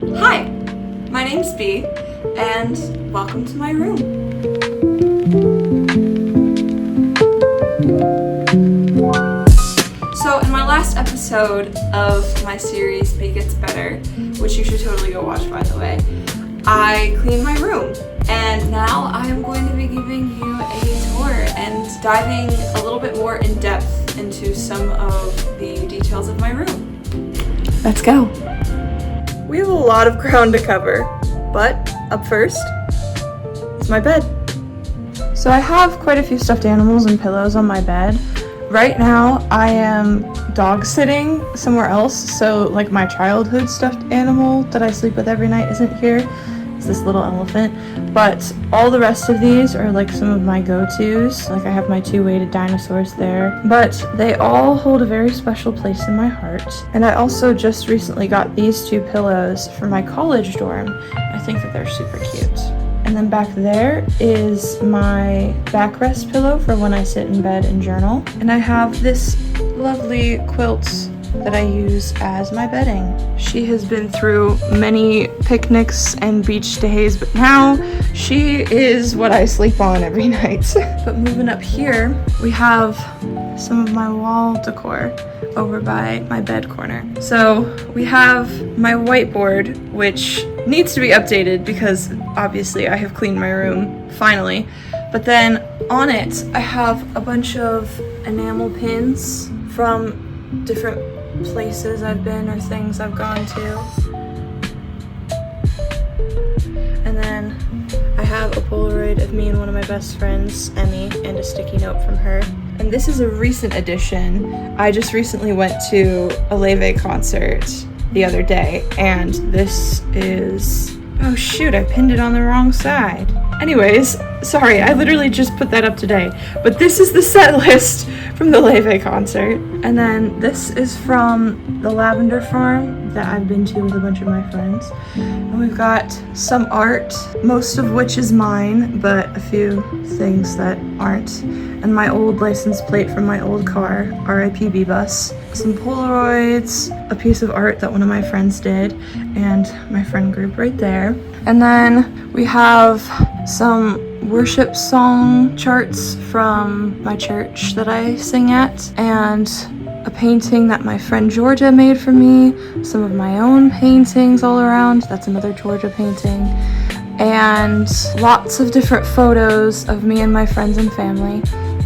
Hi, my name's Bea, and welcome to my room. So in my last episode of my series, Bea Gets Better, which you should totally go watch by the way, I cleaned my room. And now I am going to be giving you a tour and diving a little bit more in depth into some of the details of my room. Let's go. We have a lot of ground to cover, but up first is my bed. So I have quite a few stuffed animals and pillows on my bed. Right now I am dog sitting somewhere else, so like my childhood stuffed animal that I sleep with every night isn't here. It's this little elephant, but all the rest of these are like some of my go-tos. Like I have my two weighted dinosaurs there, but they all hold a very special place in my heart. And I also just recently got these two pillows for my college dorm. I think that they're super cute. And then back there is my backrest pillow for when I sit in bed and journal. And I have this lovely quilt that I use as my bedding. She has been through many picnics and beach days, but now she is what I sleep on every night. But moving up here, we have some of my wall decor over by my bed corner. So we have my whiteboard, which needs to be updated because obviously I have cleaned my room, finally. But then on it, I have a bunch of enamel pins from different places I've been or things I've gone to. And then I have a Polaroid of me and one of my best friends, Emmy, and a sticky note from her. And this is a recent addition. I just recently went to a Leve concert the other day, and this is... oh shoot, I pinned it on the wrong side. Anyways, sorry, I literally just put that up today. But this is the set list from the Leve concert. And then this is from the Lavender Farm that I've been to with a bunch of my friends. And we've got some art, most of which is mine, but a few things that aren't. And my old license plate from my old car, RIP B-Bus. Some Polaroids, a piece of art that one of my friends did, and my friend group right there. And then we have some worship song charts from my church that I sing at, and a painting that my friend Georgia made for me, some of my own paintings all around, that's another Georgia painting, and lots of different photos of me and my friends and family.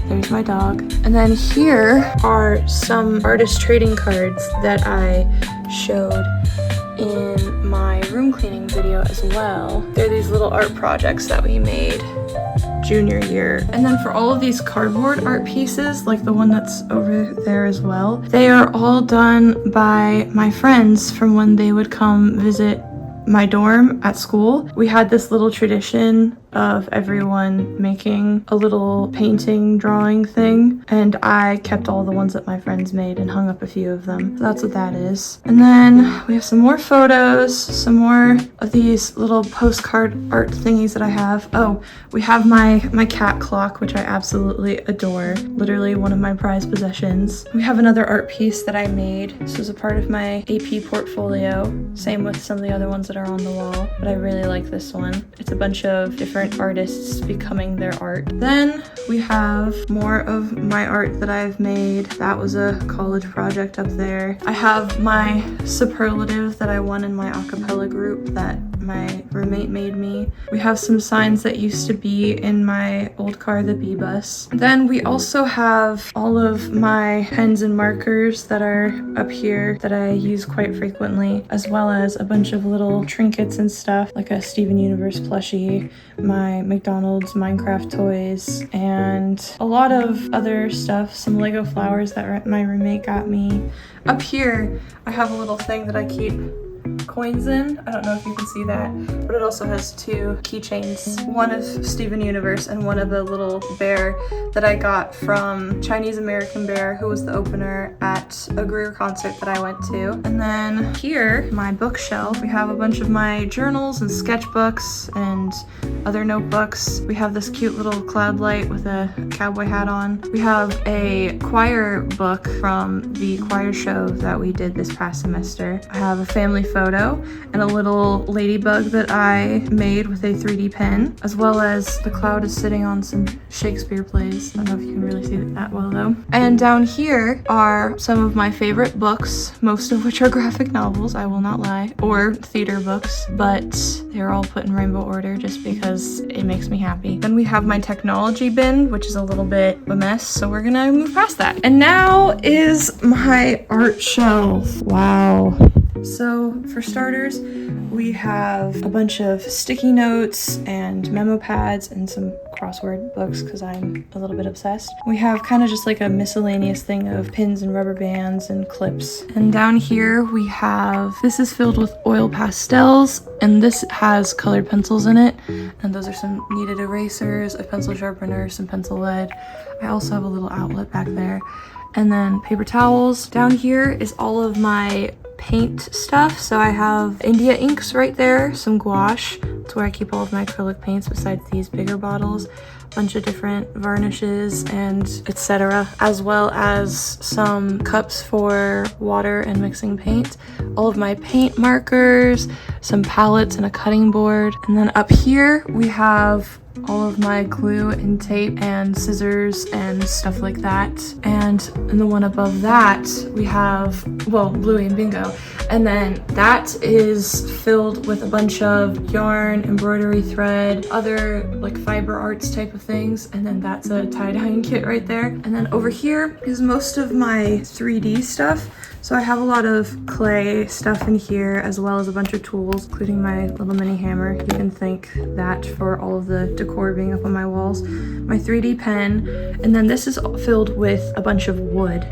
There's my dog. And then here are some artist trading cards that I showed in my room cleaning video as well. They're these little art projects that we made junior year. And then for all of these cardboard art pieces, like the one that's over there as well, they are all done by my friends from when they would come visit my dorm at school. We had this little tradition of everyone making a little painting drawing thing, and I kept all the ones that my friends made and hung up a few of them. So that's what that is. And then we have some more photos, some more of these little postcard art thingies that I have. Oh, we have my cat clock, which I absolutely adore. Literally one of my prized possessions. We have another art piece that I made. This was a part of my AP portfolio. Same with some of the other ones that are on the wall, but I really like this one. It's a bunch of different artists becoming their art. Then we have more of my art that I've made. That was a college project up there. I have my superlative that I won in my a cappella group that my roommate made me. We have some signs that used to be in my old car, the B-Bus. Then we also have all of my pens and markers that are up here that I use quite frequently, as well as a bunch of little trinkets and stuff, like a Steven Universe plushie, my McDonald's Minecraft toys, and a lot of other stuff, some Lego flowers that my roommate got me. Up here, I have a little thing that I keep coins in. I don't know if you can see that, but it also has two keychains, one of Steven Universe and one of a little bear that I got from Chinese American Bear, who was the opener at a Greer concert that I went to. And then here, my bookshelf, we have a bunch of my journals and sketchbooks and other notebooks. We have this cute little cloud light with a cowboy hat on. We have a choir book from the choir show that we did this past semester. I have a family photo and a little ladybug that I made with a 3D pen, as well as the cloud is sitting on some Shakespeare plays. I don't know if you can really see that well though. And down here are some of my favorite books, most of which are graphic novels, I will not lie, or theater books, but they're all put in rainbow order just because it makes me happy. Then we have my technology bin, which is a little bit a mess, so we're gonna move past that. And now is my art shelf. Wow. So for starters, we have a bunch of sticky notes and memo pads and some crossword books because I'm a little bit obsessed. We have kind of just like a miscellaneous thing of pins and rubber bands and clips. And down here we have, this is filled with oil pastels, and this has colored pencils in it. And those are some kneaded erasers, a pencil sharpener, some pencil lead. I also have a little outlet back there. And then paper towels. Down here is all of my paint stuff. So I have India inks right there, some gouache. That's where I keep all of my acrylic paints besides these bigger bottles. A bunch of different varnishes and etc. As well as some cups for water and mixing paint. All of my paint markers, some palettes and a cutting board. And then up here we have all of my glue and tape and scissors and stuff like that. And in the one above that, we have, well, Bluey and Bingo. And then that is filled with a bunch of yarn, embroidery thread, other like fiber arts type of things. And then that's a tie-dyeing kit right there. And then over here is most of my 3D stuff. So I have a lot of clay stuff in here, as well as a bunch of tools, including my little mini hammer. You can thank that for all of the decor being up on my walls. My 3D pen, and then this is filled with a bunch of wood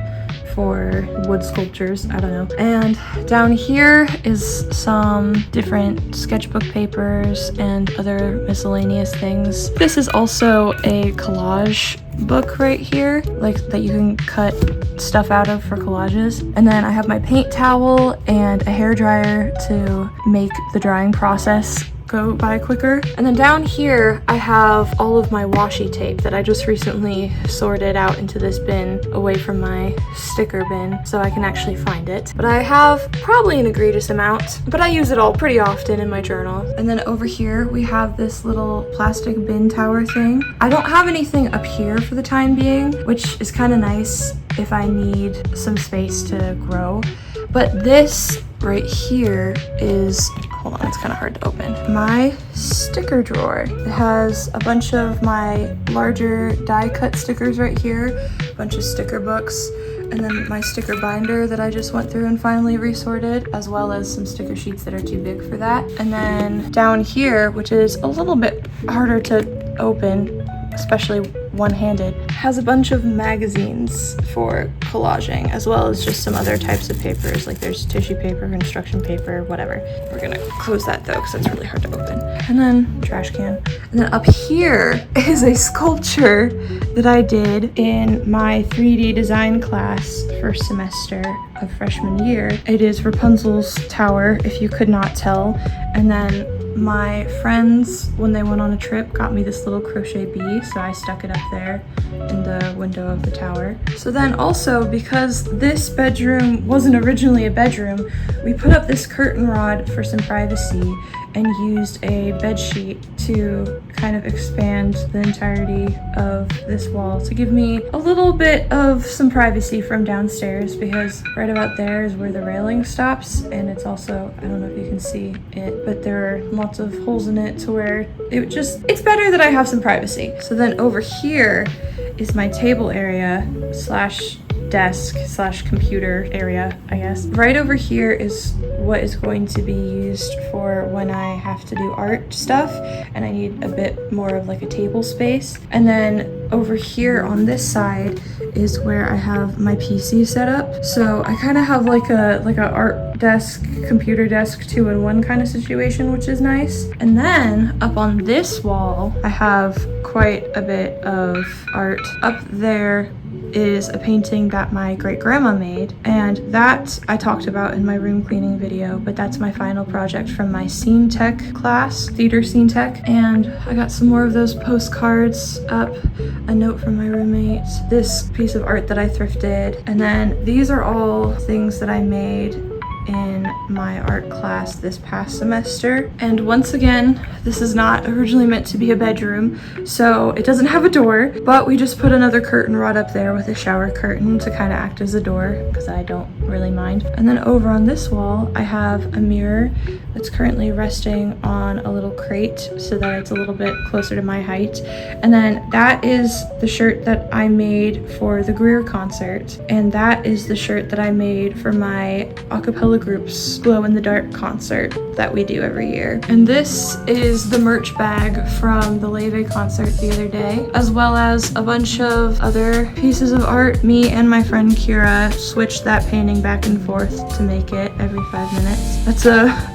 for wood sculptures, I don't know. And down here is some different sketchbook papers and other miscellaneous things. This is also a collage book right here, like that you can cut stuff out of for collages. And then I have my paint towel and a hair dryer to make the drying process go by quicker. And then down here I have all of my washi tape that I just recently sorted out into this bin away from my sticker bin so I can actually find it. But I have probably an egregious amount, but I use it all pretty often in my journal. And then over here we have this little plastic bin tower thing. I don't have anything up here for the time being, which is kind of nice if I need some space to grow. But this right here is, hold on, it's kind of hard to open, my sticker drawer. It has a bunch of my larger die cut stickers right here, a bunch of sticker books, and then my sticker binder that I just went through and finally resorted, as well as some sticker sheets that are too big for that. And then down here, which is a little bit harder to open, especially one-handed, has a bunch of magazines for collaging, as well as just some other types of papers, like there's tissue paper, construction paper, whatever. We're gonna close that though, because it's really hard to open. And then trash can. And then up here is a sculpture that I did in my 3D design class first semester of freshman year. It is Rapunzel's tower, if you could not tell. And then my friends, when they went on a trip, got me this little crochet bee, so I stuck it up there in the window of the tower. So then also, because this bedroom wasn't originally a bedroom, we put up this curtain rod for some privacy and used a bed sheet to kind of expand the entirety of this wall to give me a little bit of some privacy from downstairs, because right about there is where the railing stops, and it's also, I don't know if you can see it, but there are lots of holes in it to where it's better that I have some privacy. So then over here is my table area slash desk slash computer area, I guess. Right over here is what is going to be used for when I have to do art stuff and I need a bit more of like a table space. And then over here on this side is where I have my PC set up. So I kind of have like a art desk, computer desk 2-in-1 kind of situation, which is nice. And then up on this wall, I have quite a bit of art. Up there is a painting that my great-grandma made, and that I talked about in my room cleaning video, but that's my final project from my scene tech class, theater scene tech. And I got some more of those postcards up, a note from my roommate, this piece of art that I thrifted, and then these are all things that I made in my art class this past semester. And once again, this is not originally meant to be a bedroom, so it doesn't have a door, but we just put another curtain rod up there with a shower curtain to kind of act as a door, because I don't really mind. And then over on this wall, I have a mirror that's currently resting on a little crate so that it's a little bit closer to my height. And then that is the shirt that I made for the Greer concert, and that is the shirt that I made for my a cappella group's glow in the dark concert that we do every year. And this is the merch bag from the Leve concert the other day, as well as a bunch of other pieces of art. Me and my friend Kira switched that painting back and forth to make it every 5 minutes. That's a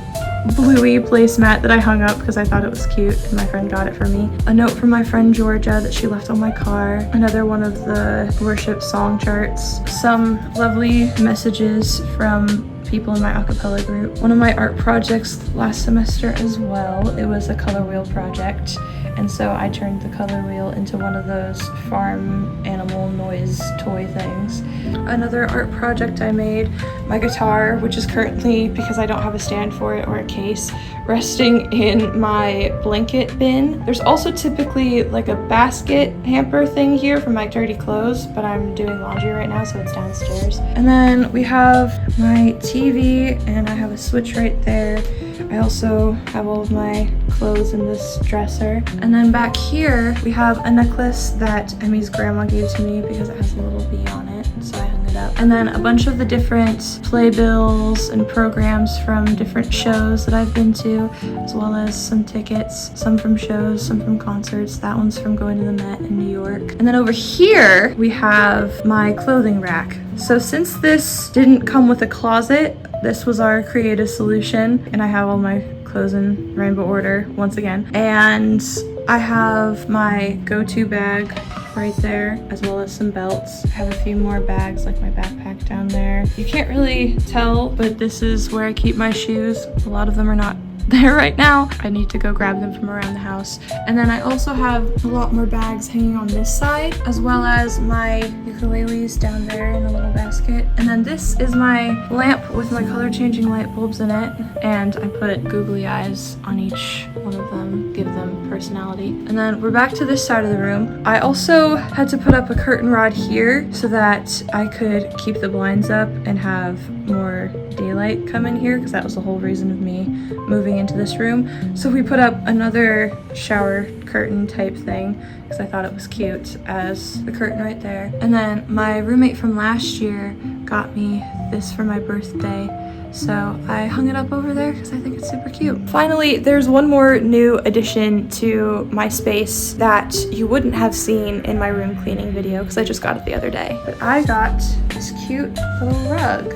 bluey placemat that I hung up because I thought it was cute and my friend got it for me. A note from my friend Georgia that she left on my car. Another one of the worship song charts. Some lovely messages from people in my a cappella group. One of my art projects last semester as well, it was a color wheel project. And so I turned the color wheel into one of those farm animal noise toy things. Another art project I made, my guitar, which is currently, because I don't have a stand for it or a case, resting in my blanket bin. There's also typically like a basket hamper thing here for my dirty clothes, but I'm doing laundry right now, so it's downstairs. And then we have my TV, and I have a switch right there. I also have all of my clothes in this dresser. And then back here, we have a necklace that Emmy's grandma gave to me because it has a little bee on it, so I hung it up. And then a bunch of the different playbills and programs from different shows that I've been to, as well as some tickets, some from shows, some from concerts. That one's from going to the Met in New York. And then over here, we have my clothing rack. So since this didn't come with a closet, this was our creative solution, and I have all my clothes in rainbow order once again. And I have my go-to bag right there, as well as some belts. I have a few more bags, like my backpack down there. You can't really tell, but this is where I keep my shoes. A lot of them are not there right now. I need to go grab them from around the house. And then I also have a lot more bags hanging on this side, as well as my ukuleles down there in a little basket. And then this is my lamp with my color changing light bulbs in it, and I put googly eyes on each one of them, give them personality. And then we're back to this side of the room. I also had to put up a curtain rod here so that I could keep the blinds up and have more daylight come in here, because that was the whole reason of me moving into this room. So we put up another shower curtain type thing because I thought it was cute as the curtain right there. And then my roommate from last year got me this for my birthday, so I hung it up over there because I think it's super cute. Finally, there's one more new addition to my space that you wouldn't have seen in my room cleaning video because I just got it the other day. But I got this cute little rug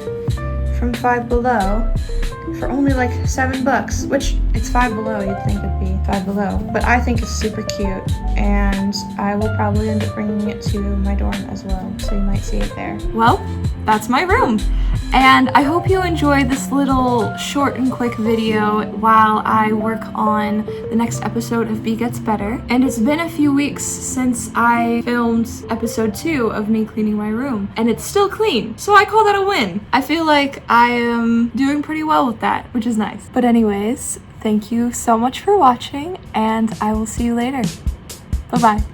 from Five Below for only like $7, which it's Five Below, you'd think it'd be Five Below, but I think it's super cute, and I will probably end up bringing it to my dorm as well, so you might see it there. Well, that's my room, and I hope you enjoyed this little short and quick video while I work on the next episode of Bea Gets Better. And it's been a few weeks since I filmed episode 2 of me cleaning my room, and it's still clean, so I call that a win. I feel like I am doing pretty well with that, which is nice. But anyways, thank you so much for watching, and I will see you later. Bye-bye.